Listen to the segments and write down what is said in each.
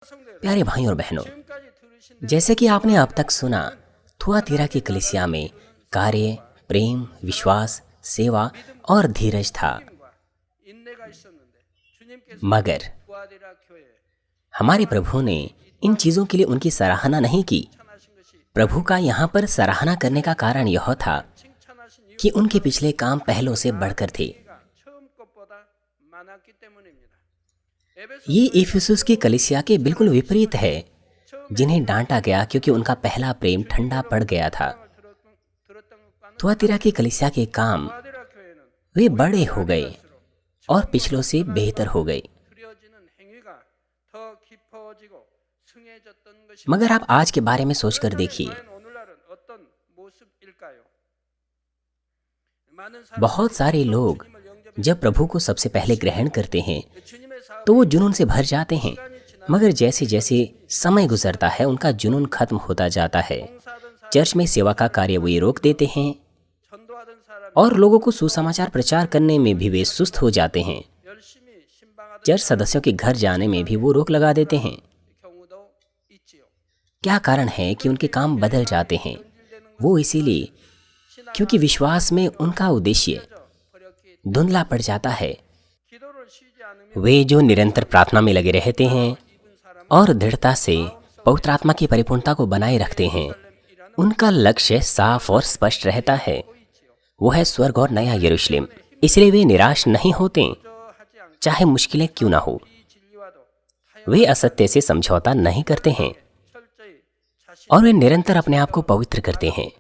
प्यारे भाई और बहनों, जैसे कि आपने अब तक सुना, थुआतीरा की कलीसिया में कार्य, प्रेम, विश्वास, सेवा और धीरज था। मगर हमारे प्रभु ने इन चीज़ों के लिए उनकी सराहना नहीं की। प्रभु का यहाँ पर सराहना करने का कारण यह था कि उनके पिछले काम पहलों से बढ़कर थे। ये इफिसुस की कलीसिया के बिल्कुल विपरीत है, जिन्हें डांटा गया क्योंकि उनका पहला प्रेम ठंडा पड़ गया था। थुआतीरा की कलीसिया के काम वे बड़े हो गए और पिछलों से बेहतर हो गए। मगर आप आज के बारे में सोचकर देखिए, बहुत सारे लोग जब प्रभु को सबसे पहले ग्रहण करते हैं तो वो जुनून से भर जाते हैं, मगर जैसे जैसे समय गुजरता है उनका जुनून खत्म होता जाता है। चर्च में सेवा का कार्य वे रोक देते हैं और लोगों को सुसमाचार प्रचार करने में भी वे सुस्त हो जाते हैं। चर्च सदस्यों के घर जाने में भी वो रोक लगा देते हैं। क्या कारण है कि उनके काम बदल जाते हैं? वो इसीलिए क्योंकि विश्वास में उनका उद्देश्य धुंधला पड़ जाता है। वे जो निरंतर प्रार्थना में लगे रहते हैं और दृढ़ता से पवित्र आत्मा की परिपूर्णता को बनाए रखते हैं, उनका लक्ष्य साफ और स्पष्ट रहता है। वो है स्वर्ग और नया यरूशलेम। इसलिए वे निराश नहीं होते, चाहे मुश्किलें क्यों ना हो। वे असत्य से समझौता नहीं करते हैं और वे निरंतर अपने आप को पवित्र करते हैं।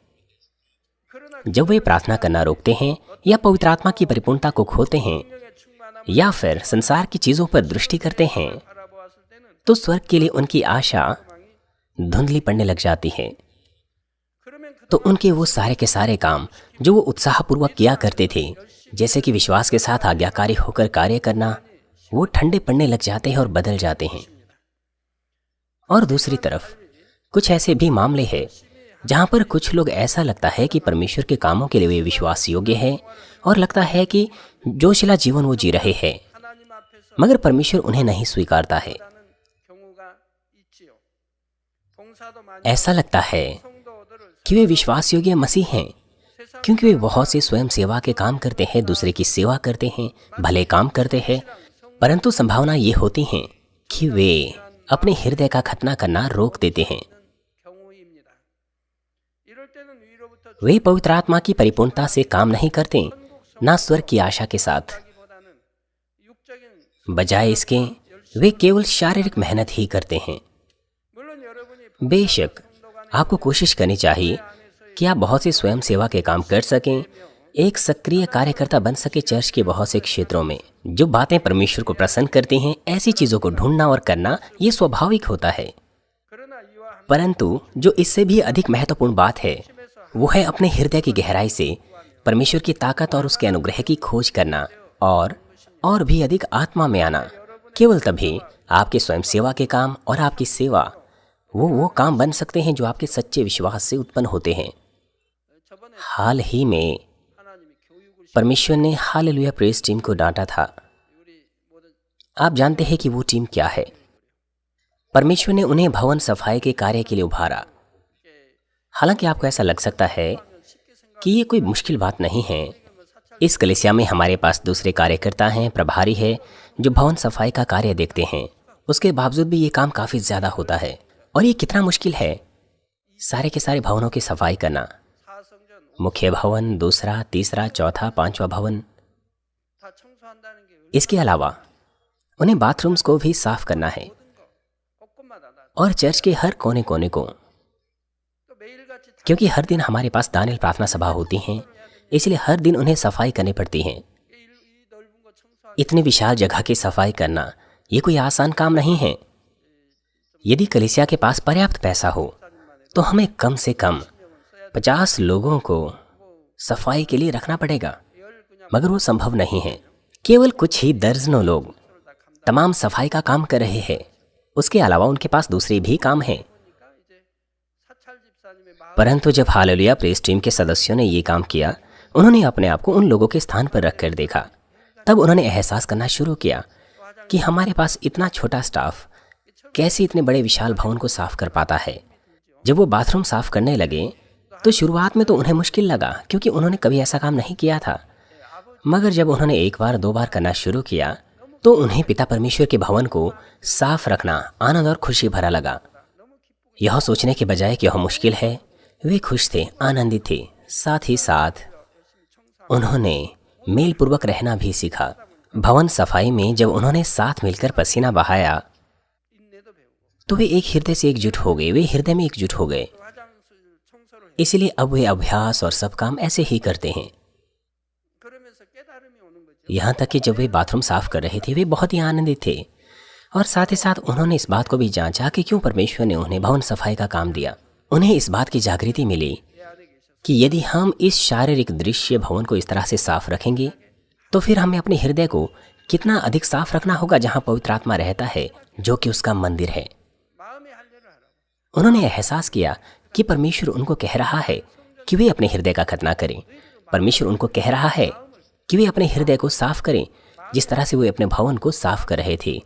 जब वे प्रार्थना करना रोकते हैं या पवित्र आत्मा की परिपूर्णता को खोते हैं या फिर संसार की चीजों पर दृष्टि करते हैं, तो स्वर्ग के लिए उनकी आशा धुंधली पड़ने लग जाती है। तो उनके वो सारे के सारे काम जो वो उत्साहपूर्वक किया करते थे, जैसे कि विश्वास के साथ आज्ञाकारी होकर कार्य करना, वो ठंडे पड़ने लग जाते हैं और बदल जाते हैं। और दूसरी तरफ कुछ ऐसे भी मामले हैं जहां पर कुछ लोग ऐसा लगता है कि परमेश्वर के कामों के लिए वे विश्वास योग्य हैं और लगता है कि जोशिला जीवन वो जी रहे हैं, मगर परमेश्वर उन्हें नहीं स्वीकारता है। ऐसा लगता है कि वे विश्वास योग्य मसीह हैं क्योंकि वे बहुत से स्वयं सेवा के काम करते हैं, दूसरे की सेवा करते हैं, भले काम करते हैं, परंतु संभावना ये होती है कि वे अपने हृदय का खतना करना रोक देते हैं। वे पवित्र आत्मा की परिपूर्णता से काम नहीं करते, ना स्वर्ग की आशा के साथ। बजाय इसके वे केवल शारीरिक मेहनत ही करते हैं। बेशक आपको कोशिश करनी चाहिए कि आप बहुत से स्वयं सेवा के काम कर सकें, एक सक्रिय कार्यकर्ता बन सके चर्च के बहुत से क्षेत्रों में। जो बातें परमेश्वर को प्रसन्न करती हैं, ऐसी चीजों को ढूंढना और करना ये स्वाभाविक होता है। परंतु जो इससे भी अधिक महत्वपूर्ण बात है, वो है अपने हृदय की गहराई से परमेश्वर की ताकत और उसके अनुग्रह की खोज करना और भी अधिक आत्मा में आना। केवल तभी आपके स्वयं सेवा के काम और आपकी सेवा वो काम बन सकते हैं जो आपके सच्चे विश्वास से उत्पन्न होते हैं। हाल ही में परमेश्वर ने हालेलुया प्रेस टीम को डांटा था। आप जानते हैं कि वो टीम क्या है? परमेश्वर ने उन्हें भवन सफाई के कार्य के लिए उभारा। हालांकि आपको ऐसा लग सकता है कि ये कोई मुश्किल बात नहीं है। इस कलीसिया में हमारे पास दूसरे कार्यकर्ता हैं, प्रभारी है, जो भवन सफाई का कार्य देखते हैं। उसके बावजूद भी ये काम काफ़ी ज़्यादा होता है। और ये कितना मुश्किल है, सारे के सारे भवनों की सफाई करना। मुख्य भवन, दूसरा, तीसरा, चौथा, पांचवा भवन। इसके अलावा उन्हें बाथरूम्स को भी साफ करना है और चर्च के हर कोने कोने को। क्योंकि हर दिन हमारे पास दानियल प्रार्थना सभा होती हैं, इसलिए हर दिन उन्हें सफाई करनी पड़ती है। इतनी विशाल जगह की सफाई करना ये कोई आसान काम नहीं है। यदि कलीसिया के पास पर्याप्त पैसा हो तो हमें कम से कम 50 लोगों को सफाई के लिए रखना पड़ेगा, मगर वो संभव नहीं है। केवल कुछ ही दर्जनों लोग तमाम सफाई का काम कर रहे हैं। उसके अलावा उनके पास दूसरे भी काम हैं। परंतु जब हालेलुया प्रेस टीम के सदस्यों ने ये काम किया, उन्होंने अपने आप को उन लोगों के स्थान पर रखकर देखा। तब उन्होंने एहसास करना शुरू किया कि हमारे पास इतना छोटा स्टाफ कैसे इतने बड़े विशाल भवन को साफ कर पाता है। जब वो बाथरूम साफ करने लगे तो शुरुआत में तो उन्हें मुश्किल लगा, क्योंकि उन्होंने कभी ऐसा काम नहीं किया था। मगर जब उन्होंने एक बार दो बार करना शुरू किया तो उन्हें पिता परमेश्वर के भवन को साफ रखना आनंद और खुशी भरा लगा। यह सोचने के बजाय कि यह मुश्किल है, वे खुश थे, आनंदित थे। साथ ही साथ उन्होंने मेल पूर्वक रहना भी सीखा। भवन सफाई में जब उन्होंने साथ मिलकर पसीना बहाया तो वे एक हृदय से एकजुट हो गए, वे हृदय में एकजुट हो गए। इसलिए अब वे अभ्यास और सब काम ऐसे ही करते हैं। यहाँ तक कि जब वे बाथरूम साफ कर रहे थे वे बहुत ही आनंदित थे, और साथ ही साथ उन्होंने इस बात को भी जांचा कि क्यों परमेश्वर ने उन्हें भवन सफाई का काम दिया। उन्हें इस बात की जागृति मिली कि यदि हम इस शारीरिक दृश्य भवन को इस तरह से साफ रखेंगे तो फिर हमें अपने हृदय को कितना अधिक साफ रखना होगा, जहाँ पवित्र आत्मा रहता है, जो कि उसका मंदिर है। उन्होंने एहसास किया कि परमेश्वर उनको कह रहा है कि वे अपने हृदय का खतना करें। परमेश्वर उनको कह रहा है कि वे अपने हृदय को साफ करें, जिस तरह से वे अपने भवन को साफ कर रहे थे।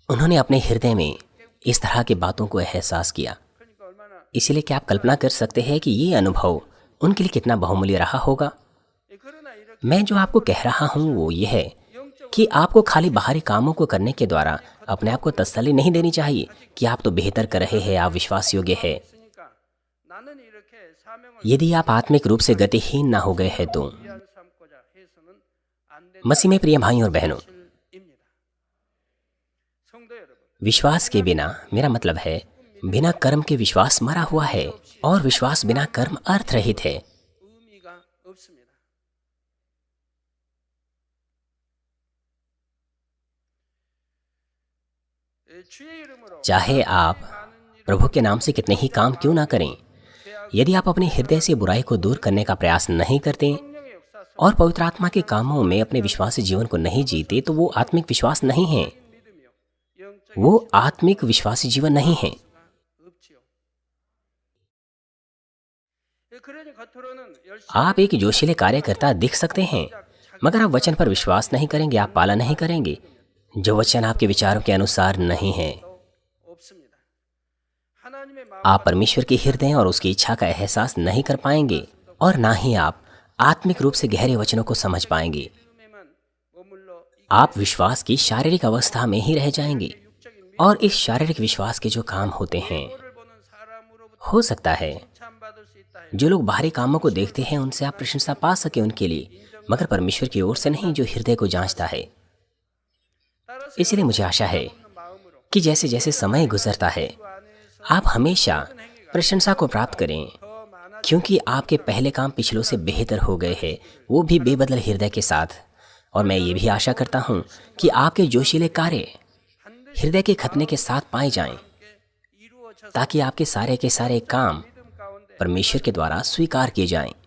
उन्होंने अपने हृदय में इस तरह की बातों को एहसास किया। इसलिए क्या आप कल्पना कर सकते हैं कि ये अनुभव उनके लिए कितना बहुमूल्य रहा होगा। मैं जो आपको कह रहा हूँ वो ये है कि आपको खाली बाहरी कामों को करने के द्वारा अपने आप को तसल्ली नहीं देनी चाहिए कि आप तो बेहतर कर रहे हैं, आप विश्वास योग्य है। यदि आप आत्मिक रूप से गतिहीन ना हो गए हैं तो मसीह में प्रिय भाइयों और बहनों, विश्वास के बिना, मेरा मतलब है बिना कर्म के विश्वास मरा हुआ है, और विश्वास बिना कर्म अर्थ रहित है। चाहे आप प्रभु के नाम से कितने ही काम क्यों ना करें, यदि आप अपने हृदय से बुराई को दूर करने का प्रयास नहीं करते और पवित्र आत्मा के कामों में अपने विश्वासी जीवन को नहीं जीते, तो वो आत्मिक विश्वास नहीं है, वो आत्मिक विश्वासी जीवन नहीं है। आप एक जोशीले कार्यकर्ता दिख सकते हैं, मगर आप वचन पर विश्वास नहीं करेंगे, आप पालन नहीं करेंगे, जो वचन आपके विचारों के अनुसार नहीं है। आप परमेश्वर के हृदय और उसकी इच्छा का एहसास नहीं कर पाएंगे, और ना ही आप आत्मिक रूप से गहरे वचनों को समझ पाएंगे। आप विश्वास की शारीरिक अवस्था में ही रह जाएंगे, और इस शारीरिक विश्वास के जो काम होते हैं, हो सकता है जो लोग बाहरी कामों को देखते हैं उनसे आप प्रशंसा पा सके उनके लिए, मगर परमेश्वर की ओर से नहीं, जो हृदय को जांचता है। इसलिए मुझे आशा है कि जैसे जैसे समय गुजरता है आप हमेशा प्रशंसा को प्राप्त करें, क्योंकि आपके पहले काम पिछलों से बेहतर हो गए हैं, वो भी बेबदल हृदय के साथ। और मैं ये भी आशा करता हूँ कि आपके जोशीले कार्य हृदय के खतने के साथ पाए जाएं, ताकि आपके सारे के सारे काम परमेश्वर के द्वारा स्वीकार किए जाएं।